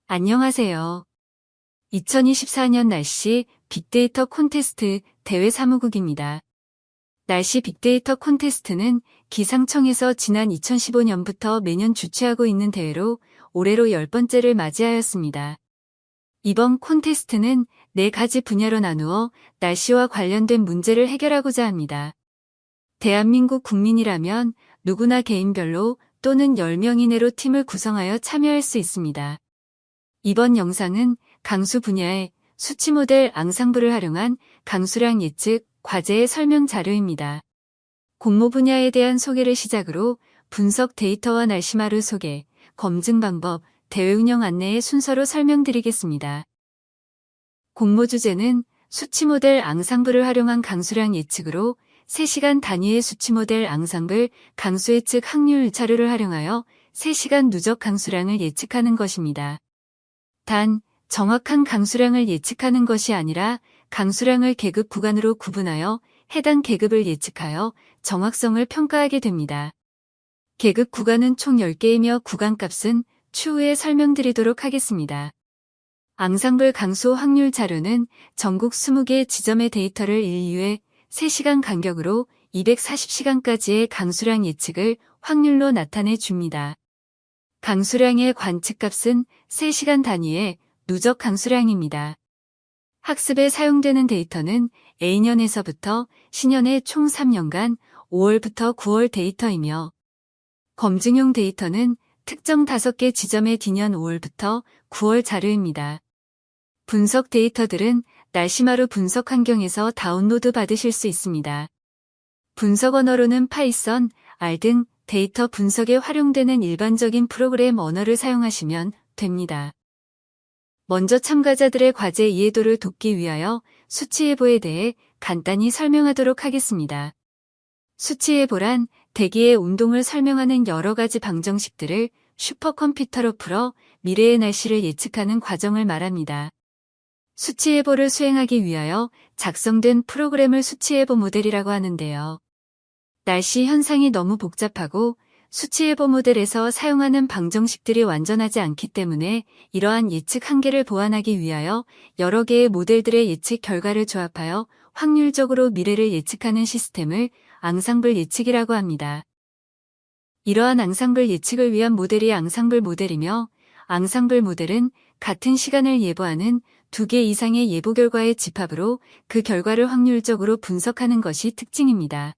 안녕하세요. 2024년 날씨 빅데이터 콘테스트 대회 사무국입니다. 날씨 빅데이터 콘테스트는 기상청에서 지난 2015년부터 매년 주최하고 있는 대회로 올해로 10번째를 맞이하였습니다. 이번 콘테스트는 4가지 분야로 나누어 날씨와 관련된 문제를 해결하고자 합니다. 대한민국 국민이라면 누구나 개인별로 또는 10명 이내로 팀을 구성하여 참여할 수 있습니다. 이번 영상은 강수 분야의 수치 모델 앙상블을 활용한 강수량 예측 과제의 설명 자료입니다. 공모 분야에 대한 소개를 시작으로 분석 데이터와 날씨마루 소개, 검증 방법, 대회 운영 안내의 순서로 설명드리겠습니다. 공모 주제는 수치 모델 앙상블을 활용한 강수량 예측으로 3시간 단위의 수치 모델 앙상블 강수 예측 확률 자료를 활용하여 3시간 누적 강수량을 예측하는 것입니다. 단, 정확한 강수량을 예측하는 것이 아니라 강수량을 계급 구간으로 구분하여 해당 계급을 예측하여 정확성을 평가하게 됩니다. 계급 구간은 총 10개이며 구간값은 추후에 설명드리도록 하겠습니다. 앙상블 강수 확률 자료는 전국 20개 지점의 데이터를 인류에 3시간 간격으로 240시간까지의 강수량 예측을 확률로 나타내 줍니다. 강수량의 관측값은 3시간 단위의 누적 강수량입니다. 학습에 사용되는 데이터는 A년에서부터 신년의 총 3년간 5월부터 9월 데이터이며 검증용 데이터는 특정 5개 지점의 D년 5월부터 9월 자료입니다. 분석 데이터들은 날씨마루 분석 환경에서 다운로드 받으실 수 있습니다. 분석 언어로는 파이썬, R 등 데이터 분석에 활용되는 일반적인 프로그램 언어를 사용하시면 됩니다. 먼저 참가자들의 과제 이해도를 돕기 위하여 수치예보에 대해 간단히 설명하도록 하겠습니다. 수치예보란 대기의 운동을 설명하는 여러 가지 방정식들을 슈퍼컴퓨터로 풀어 미래의 날씨를 예측하는 과정을 말합니다. 수치예보를 수행하기 위하여 작성된 프로그램을 수치예보 모델이라고 하는데요. 날씨 현상이 너무 복잡하고 수치예보 모델에서 사용하는 방정식들이 완전하지 않기 때문에 이러한 예측 한계를 보완하기 위하여 여러 개의 모델들의 예측 결과를 조합하여 확률적으로 미래를 예측하는 시스템을 앙상블 예측이라고 합니다. 이러한 앙상블 예측을 위한 모델이 앙상블 모델이며 앙상블 모델은 같은 시간을 예보하는 2개 이상의 예보 결과의 집합으로 그 결과를 확률적으로 분석하는 것이 특징입니다.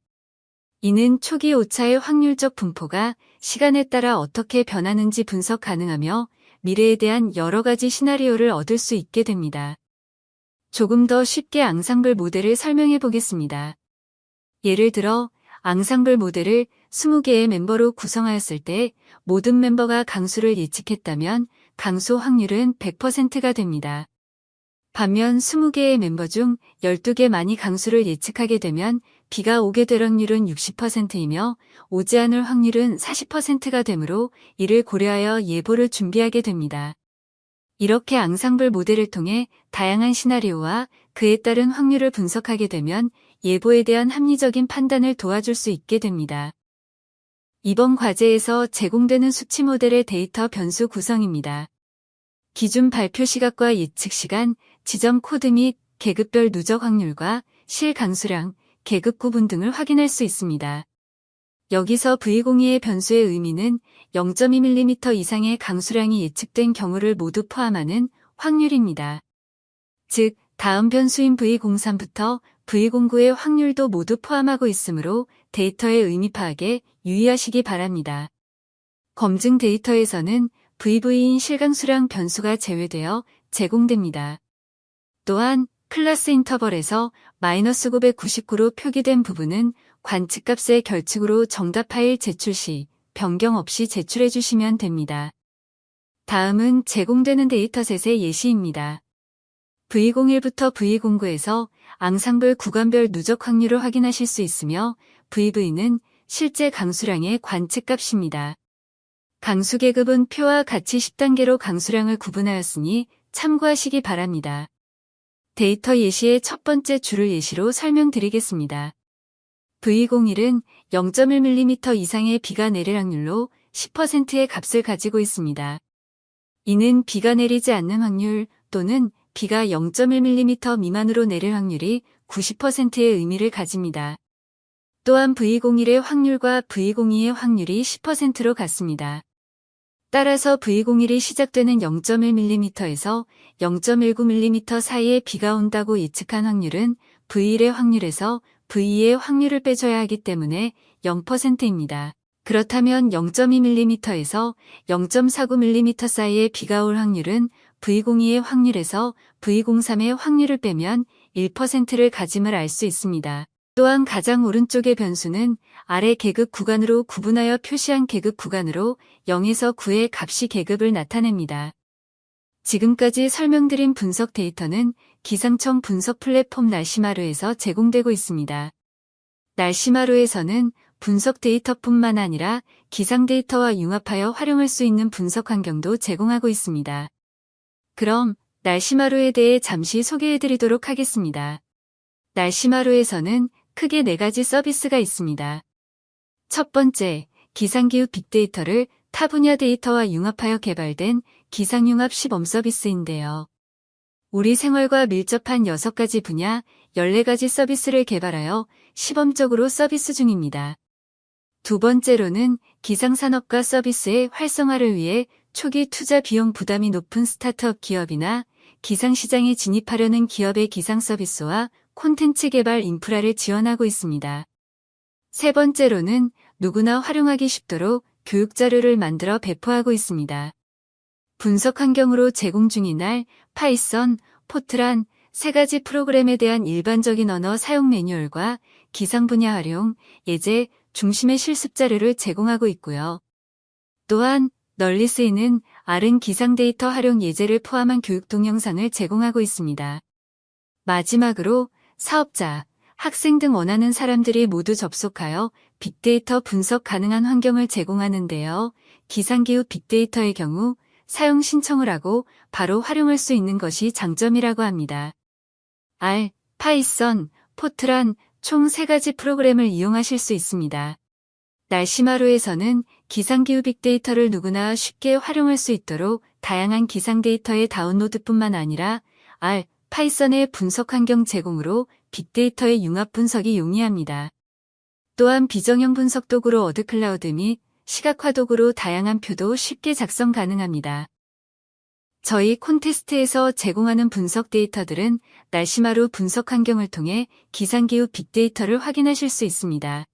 이는 초기 오차의 확률적 분포가 시간에 따라 어떻게 변하는지 분석 가능하며 미래에 대한 여러 가지 시나리오를 얻을 수 있게 됩니다. 조금 더 쉽게 앙상블 모델을 설명해 보겠습니다. 예를 들어 앙상블 모델을 20개의 멤버로 구성하였을 때 모든 멤버가 강수를 예측했다면 강수 확률은 100%가 됩니다. 반면 20개의 멤버 중 12개만이 강수를 예측하게 되면 비가 오게 될 확률은 60%이며 오지 않을 확률은 40%가 되므로 이를 고려하여 예보를 준비하게 됩니다. 이렇게 앙상블 모델을 통해 다양한 시나리오와 그에 따른 확률을 분석하게 되면 예보에 대한 합리적인 판단을 도와줄 수 있게 됩니다. 이번 과제에서 제공되는 수치 모델의 데이터 변수 구성입니다. 기준 발표 시각과 예측 시간, 지점 코드 및 계급별 누적 확률과 실 강수량, 계급 구분 등을 확인할 수 있습니다. 여기서 V02의 변수의 의미는 0.2mm 이상의 강수량이 예측된 경우를 모두 포함하는 확률입니다. 즉, 다음 변수인 V03부터 V09의 확률도 모두 포함하고 있으므로 데이터의 의미 파악에 유의하시기 바랍니다. 검증 데이터에서는 VV인 실강수량 변수가 제외되어 제공됩니다. 또한 클래스 인터벌에서 -999로 표기된 부분은 관측값의 결측으로 정답 파일 제출 시 변경 없이 제출해 주시면 됩니다. 다음은 제공되는 데이터셋의 예시입니다. V01부터 V09에서 앙상블 구간별 누적 확률을 확인하실 수 있으며 VV는 실제 강수량의 관측값입니다. 강수 계급은 표와 같이 10단계로 강수량을 구분하였으니 참고하시기 바랍니다. 데이터 예시의 첫 번째 줄을 예시로 설명드리겠습니다. V01은 0.1mm 이상의 비가 내릴 확률로 10%의 값을 가지고 있습니다. 이는 비가 내리지 않는 확률 또는 비가 0.1mm 미만으로 내릴 확률이 90%의 의미를 가집니다. 또한 V01의 확률과 V02의 확률이 10%로 같습니다. 따라서 V01이 시작되는 0.1mm에서 0.19mm 사이에 비가 온다고 예측한 확률은 V1의 확률에서 V2의 확률을 빼줘야 하기 때문에 0%입니다. 그렇다면 0.2mm에서 0.49mm 사이에 비가 올 확률은 V02의 확률에서 V03의 확률을 빼면 1%를 가짐을 알 수 있습니다. 또한 가장 오른쪽의 변수는 아래 계급 구간으로 구분하여 표시한 계급 구간으로 0에서 9의 값이 계급을 나타냅니다. 지금까지 설명드린 분석 데이터는 기상청 분석 플랫폼 날씨마루에서 제공되고 있습니다. 날씨마루에서는 분석 데이터뿐만 아니라 기상 데이터와 융합하여 활용할 수 있는 분석 환경도 제공하고 있습니다. 그럼 날씨마루에 대해 잠시 소개해드리도록 하겠습니다. 날씨마루에서는 크게 4가지 서비스가 있습니다. 첫 번째, 기상기후 빅데이터를 타 분야 데이터와 융합하여 개발된 기상융합 시범 서비스인데요. 우리 생활과 밀접한 6가지 분야, 14가지 서비스를 개발하여 시범적으로 서비스 중입니다. 두 번째로는 기상산업과 서비스의 활성화를 위해 초기 투자 비용 부담이 높은 스타트업 기업이나 기상시장에 진입하려는 기업의 기상 서비스와 콘텐츠 개발 인프라를 지원하고 있습니다. 세 번째로는 누구나 활용하기 쉽도록 교육 자료를 만들어 배포하고 있습니다. 분석 환경으로 제공 중인 R, 파이썬, 포트란 3가지 프로그램에 대한 일반적인 언어 사용 매뉴얼과 기상 분야 활용, 예제, 중심의 실습 자료를 제공하고 있고요. 또한 널리 쓰이는 R은 기상 데이터 활용 예제를 포함한 교육 동영상을 제공하고 있습니다. 마지막으로 사업자, 학생 등 원하는 사람들이 모두 접속하여 빅데이터 분석 가능한 환경을 제공하는데요. 기상기후 빅데이터의 경우 사용 신청을 하고 바로 활용할 수 있는 것이 장점이라고 합니다. R, 파이썬, 포트란 총 3가지 프로그램을 이용하실 수 있습니다. 날씨마루에서는 기상기후 빅데이터를 누구나 쉽게 활용할 수 있도록 다양한 기상 데이터의 다운로드뿐만 아니라 R, 파이썬의 분석 환경 제공으로 빅데이터의 융합 분석이 용이합니다. 또한 비정형 분석 도구로 어드클라우드 및 시각화 도구로 다양한 표도 쉽게 작성 가능합니다. 저희 콘테스트에서 제공하는 분석 데이터들은 날씨마루 분석 환경을 통해 기상기후 빅데이터를 확인하실 수 있습니다.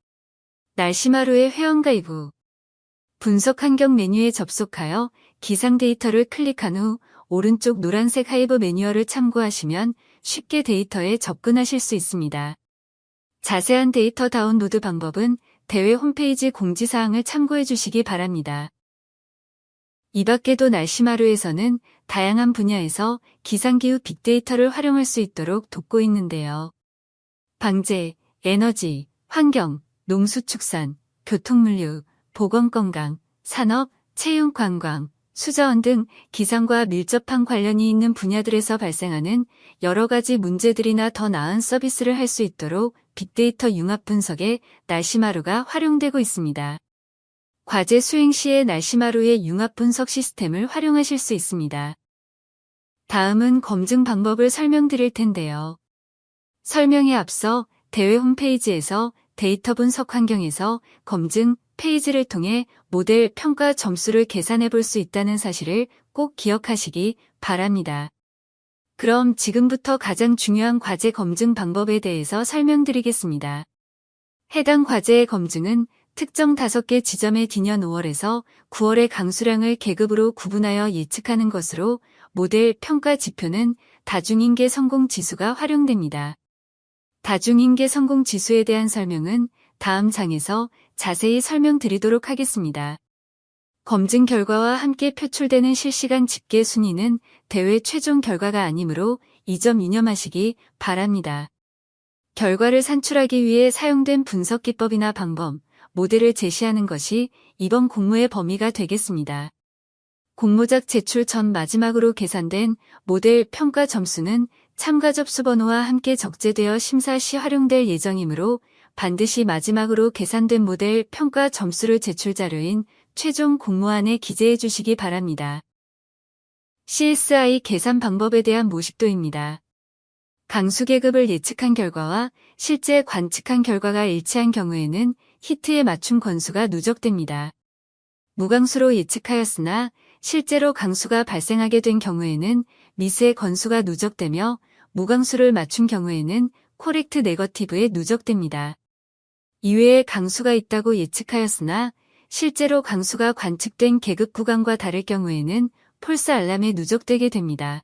날씨마루의 회원가입 후 분석 환경 메뉴에 접속하여 기상 데이터를 클릭한 후 오른쪽 노란색 하이브 매뉴얼을 참고하시면 쉽게 데이터에 접근하실 수 있습니다. 자세한 데이터 다운로드 방법은 대회 홈페이지 공지사항을 참고해 주시기 바랍니다. 이 밖에도 날씨마루에서는 다양한 분야에서 기상기후 빅데이터를 활용할 수 있도록 돕고 있는데요. 방재, 에너지, 환경, 농수축산, 교통물류, 보건건강, 산업, 채용 관광, 수자원 등 기상과 밀접한 관련이 있는 분야들에서 발생하는 여러 가지 문제들이나 더 나은 서비스를 할 수 있도록 빅데이터 융합 분석에 날씨마루가 활용되고 있습니다. 과제 수행 시에 날씨마루의 융합 분석 시스템을 활용하실 수 있습니다. 다음은 검증 방법을 설명드릴 텐데요. 설명에 앞서 대회 홈페이지에서 데이터 분석 환경에서 검증 페이지를 통해 모델 평가 점수를 계산해 볼 수 있다는 사실을 꼭 기억하시기 바랍니다. 그럼 지금부터 가장 중요한 과제 검증 방법에 대해서 설명드리겠습니다. 해당 과제의 검증은 특정 5개 지점의 뒤년 5월에서 9월의 강수량을 계급으로 구분하여 예측하는 것으로 모델 평가 지표는 다중인계 성공 지수가 활용됩니다. 다중인계 성공 지수에 대한 설명은 다음 장에서 자세히 설명드리도록 하겠습니다. 검증 결과와 함께 표출되는 실시간 집계 순위는 대회 최종 결과가 아니므로 이 점 유념하시기 바랍니다. 결과를 산출하기 위해 사용된 분석 기법이나 방법, 모델을 제시하는 것이 이번 공모의 범위가 되겠습니다. 공모작 제출 전 마지막으로 계산된 모델 평가 점수는 참가 접수 번호와 함께 적재되어 심사 시 활용될 예정이므로 반드시 마지막으로 계산된 모델 평가 점수를 제출 자료인 최종 공모안에 기재해 주시기 바랍니다. CSI 계산 방법에 대한 모식도입니다. 강수 계급을 예측한 결과와 실제 관측한 결과가 일치한 경우에는 히트의 맞춤 건수가 누적됩니다. 무강수로 예측하였으나 실제로 강수가 발생하게 된 경우에는 미스의 건수가 누적되며 무강수를 맞춘 경우에는 코렉트 네거티브에 누적됩니다. 이외에 강수가 있다고 예측하였으나 실제로 강수가 관측된 계급 구간과 다를 경우에는 폴스 알람에 누적되게 됩니다.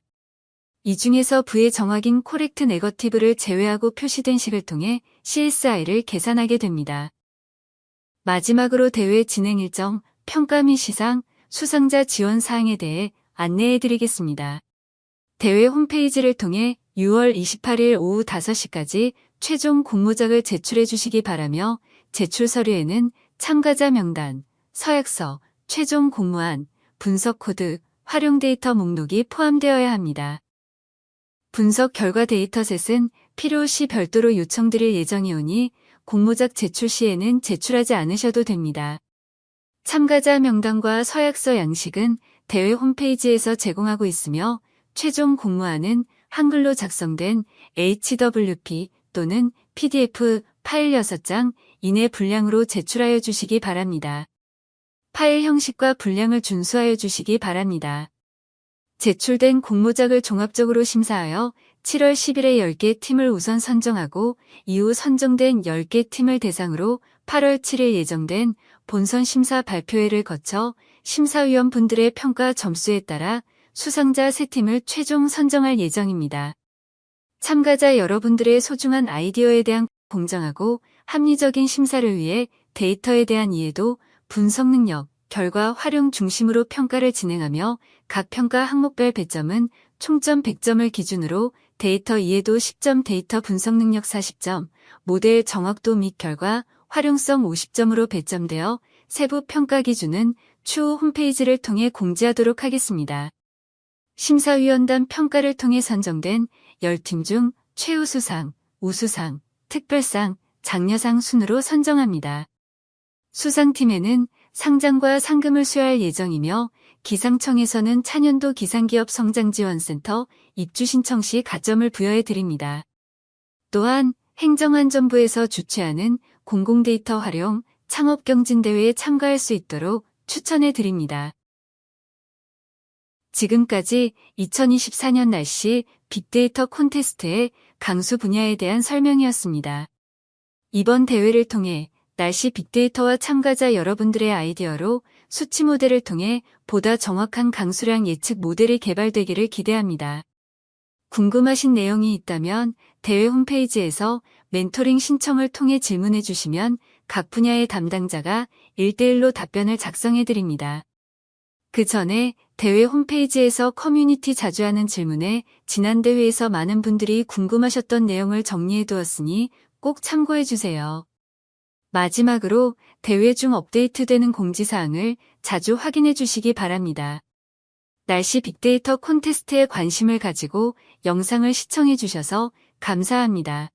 이 중에서 V의 정확인 코렉트 네거티브를 제외하고 표시된 식을 통해 CSI를 계산하게 됩니다. 마지막으로 대회 진행 일정, 평가 및 시상, 수상자 지원 사항에 대해 안내해 드리겠습니다. 대회 홈페이지를 통해 6월 28일 오후 5시까지 최종 공모작을 제출해 주시기 바라며 제출 서류에는 참가자 명단, 서약서, 최종 공모안, 분석 코드, 활용 데이터 목록이 포함되어야 합니다. 분석 결과 데이터셋은 필요시 별도로 요청드릴 예정이오니 공모작 제출 시에는 제출하지 않으셔도 됩니다. 참가자 명단과 서약서 양식은 대회 홈페이지에서 제공하고 있으며 최종 공모안은 한글로 작성된 HWP 또는 PDF 파일 6장 이내 분량으로 제출하여 주시기 바랍니다. 파일 형식과 분량을 준수하여 주시기 바랍니다. 제출된 공모작을 종합적으로 심사하여 7월 10일에 10개 팀을 우선 선정하고 이후 선정된 10개 팀을 대상으로 8월 7일 예정된 본선 심사 발표회를 거쳐 심사위원분들의 평가 점수에 따라 수상자 3팀을 최종 선정할 예정입니다. 참가자 여러분들의 소중한 아이디어에 대한 공정하고 합리적인 심사를 위해 데이터에 대한 이해도, 분석 능력, 결과 활용 중심으로 평가를 진행하며 각 평가 항목별 배점은 총점 100점을 기준으로 데이터 이해도 10점, 데이터 분석 능력 40점, 모델 정확도 및 결과 활용성 50점으로 배점되어 세부 평가 기준은 추후 홈페이지를 통해 공지하도록 하겠습니다. 심사위원단 평가를 통해 선정된 10팀 중 최우수상, 우수상, 특별상, 장려상 순으로 선정합니다. 수상팀에는 상장과 상금을 수여할 예정이며 기상청에서는 차년도 기상기업 성장지원센터 입주 신청 시 가점을 부여해 드립니다. 또한 행정안전부에서 주최하는 공공데이터 활용 창업경진대회에 참가할 수 있도록 추천해 드립니다. 지금까지 2024년 날씨 빅데이터 콘테스트의 강수 분야에 대한 설명이었습니다. 이번 대회를 통해 날씨 빅데이터와 참가자 여러분들의 아이디어로 수치 모델을 통해 보다 정확한 강수량 예측 모델이 개발되기를 기대합니다. 궁금하신 내용이 있다면 대회 홈페이지에서 멘토링 신청을 통해 질문해 주시면 각 분야의 담당자가 1대1로 답변을 작성해 드립니다. 그 전에 대회 홈페이지에서 커뮤니티 자주 하는 질문에 지난 대회에서 많은 분들이 궁금하셨던 내용을 정리해 두었으니 꼭 참고해 주세요. 마지막으로 대회 중 업데이트되는 공지사항을 자주 확인해 주시기 바랍니다. 날씨 빅데이터 콘테스트에 관심을 가지고 영상을 시청해 주셔서 감사합니다.